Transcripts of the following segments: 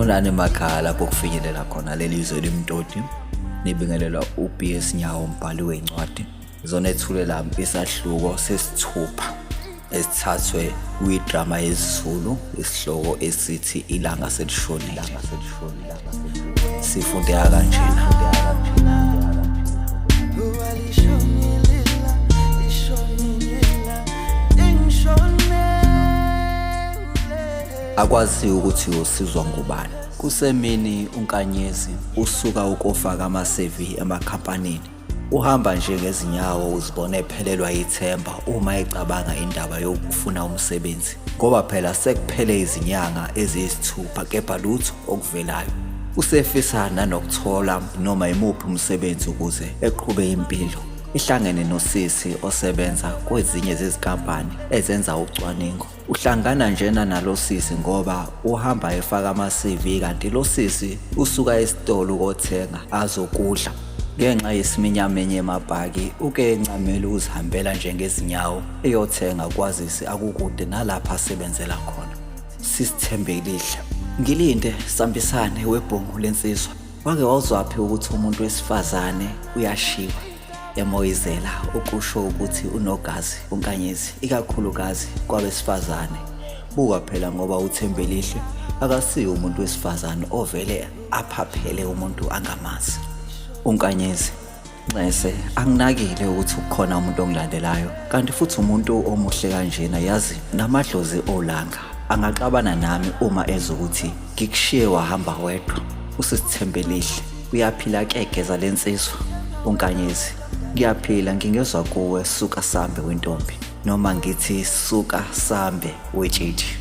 Sanibonani emakhaya lapho kufinyelela khona leli zwe limtoti. Nibingelelwa uBS Nyawo, umbhali wencwadi. Zona ethulela isahluko sesithupha esithathwe kwidrama yesiZulu isihloko esithi Ilanga Selishonile. Sifundeka kanjena. Akwazi ukuthi usizwa ngubani. Kusemini uNkanyezi usuka ukofaka ama-CV emakhampanini. Uhamba nje ngezinyawo uzibona ephelelwa yithemba uma ecabanga indaba yokufuna umsebenzi. Ngoba phela sekuphele izinyanga eziyisithupha kepha lutho okuvelayo. Usefisa nanokuthola noma imuphi umsebenzi ukuze eqhube impilo. Ihlangene nosisi osebenza kwezinye zezikampani ezenza ucwaningo. Uhlangana njena nalo sisi ngoba uhamba efaka ama-CV kanti lo sisi usuka esitolo ukothenga azokudla. Ngenxa yesiminyamenye emabhaki uke encamela ukuzihambela njengezinyawo eyothenga kwazisi akukude nalapha asebenzela khona. Sisithembelihle. Ngilinde sambisane webhungu lensizwa. Wake wawuzwaphi ukuthi umuntu wesifazane uyashiwa? Emoyizela ukusho ukuthi unogazi uNkanyezi ikakhulukazi kwabesifazane. Buka phela ngoba uThembelihle akasiyo umuntu wesifazane ovele aphaphele umuntu angamazi. uNkanyezi Nxese anginakile ukuthi ukhona umuntu ongilandelayo kanti futhi umuntu omuhle kanjena yazi namadlozi olanga angaxabana nami uma ezokuthi ngikushiye wahamba wedwa. Usisithembelihle uyaphila kegeza lensizwa. uNkanyezi Ngiyaphila ngingezwa kuwe suka sambe wentombi noma ngithi suka sambe wetshitshi.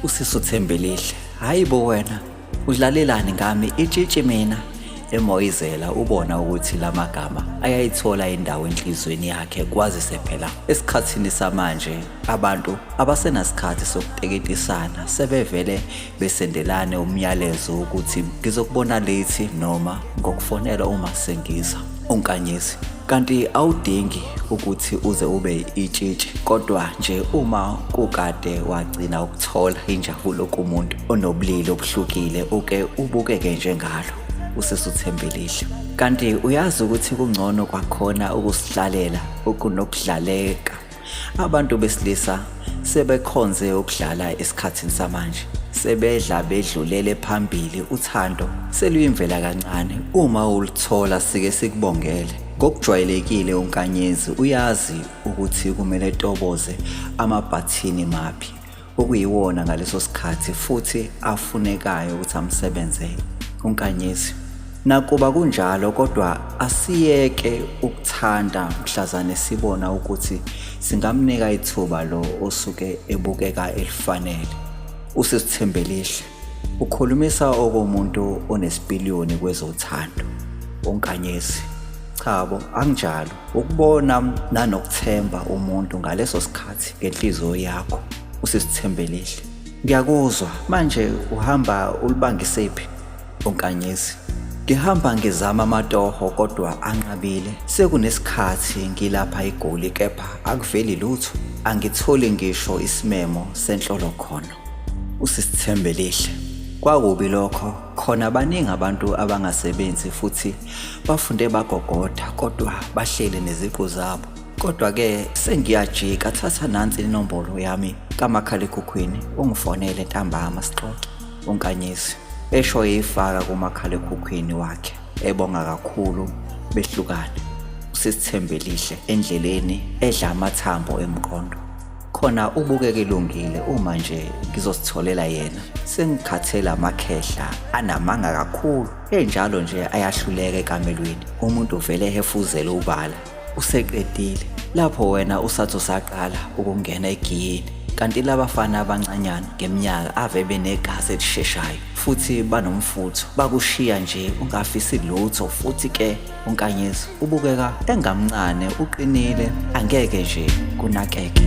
Usisuthembelihle hayibo wena udlalelani ngami itshitshi mina. Emoyizela ubona ukuthi lamagama ayayithola indawo enhlizweni yakhe kwazise phela esikhathini samanje abantu abasenasikhathi sokuteketisana sebevele besendelane umyalezo ukuthi ngizokubona late noma ngokufonela uma sengiza. uNkanyezi Kanti awudingi ukuthi uze ube itshitshi kodwa nje uma kukade wagcina ukuthola injabulo kumuntu onobulili obuhlukile uke ubukeke njengalo. Usisuthembelihle kanti uyazi ukuthi kungcono kwakhona ukusihlalela okunokudlaleka. Abantu besilisa sebekhonze ukudlala esikhathini samanje. Sebedla bedlulele phambili uthando seluyimvela kancane uma ulithola sike sikubongele. Ngokujwayelekile uNkanyezi uyazi ukuthi kumele etoboze amabhathini maphi okuyiwona ngaleso sikhathi futhi afunekayo ukuthi amsebenzele. uNkanyezi Nakuba kunjalo kodwa asiyeke ukuthanda mhlazane sibona ukuthi singamnika ithuba lo osuke ebukeka elifanele. Usisithembelihle ukhulumisa okomuntu onesipiliyoni kwezothando. uNkanyezi Chabo anginjalo ukubona nanokuthemba umuntu ngaleso sikhathi ngenhliziyo yakho. Usisithembelihle Ngiyakuzwa manje uhamba ulibangisephi? uNkanyezi Ngihamba ngizama amatoho kodwa anqabile. Sekunesikhathi ngilapha eGoli kepha akuveli lutho. Angitholi ngisho isimemo senhlolo khona. Usisithembelihle Kwakubi lokho khona abaningi abantu abangasebenzi futhi bafunde bagogoda kodwa bahlele neziqu zabo. Kodwa ke sengiyajika thatha nansi inombolo yami kamakhalekhukhwini ungifonele ntambama sixoxe. uNkanyezi Esho yifaka kumakhalekhukhwini wakhe ebonga kakhulu behlukane. Usisithembelihle endleleni edla amathambo emqondo. Khona ubukeke lungile uma nje ngizositholela yena. Sengikhathela amakhehla anamanga kakhulu enjalo nje ayahluleka ekamelweni. Umuntu vele hefuzela ubala. Useqedile lapho wena usathi usaqala ukungena egiyeni. Kanti labafana abancanyana ngeminyaka ave benegazi elisheshayo futhi banomfutho bakushiya nje ungafisi lutho futhi ke uNkanyezi ubukeka engamncane uqinile angeke nje kunakeke.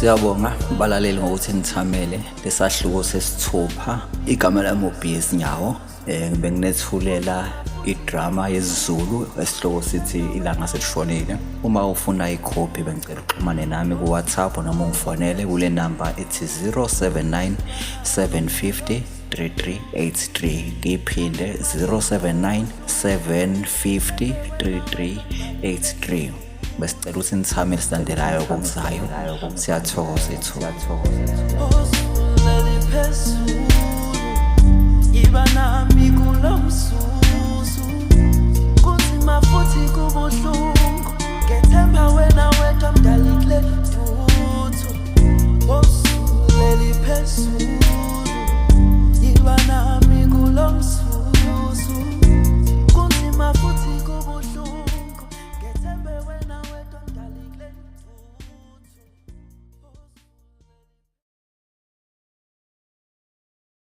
Siyabonga balaleli ngokuthi nithamele lesahluko sesithupha. Igama lami uBS Nyawo. Benginethulela idrama yesiZulu esihloko sithi Ilanga Selishonile. Uma ufuna ikhophi bengicela uxhumane nami ku-WhatsApp noma ungifonele kule namba ethi 079 750 3383. Ngiphinde 079 750 3383. Besicela ukuthi nithame esilandelayo kokuzayo. Siyathokoza ithuba. Iba nami kulomsuzu kunzima futhi kubuhlungu ngethemba wena wedwa mdali kule tuthu osuleli phezulu iba nami kulomsuzu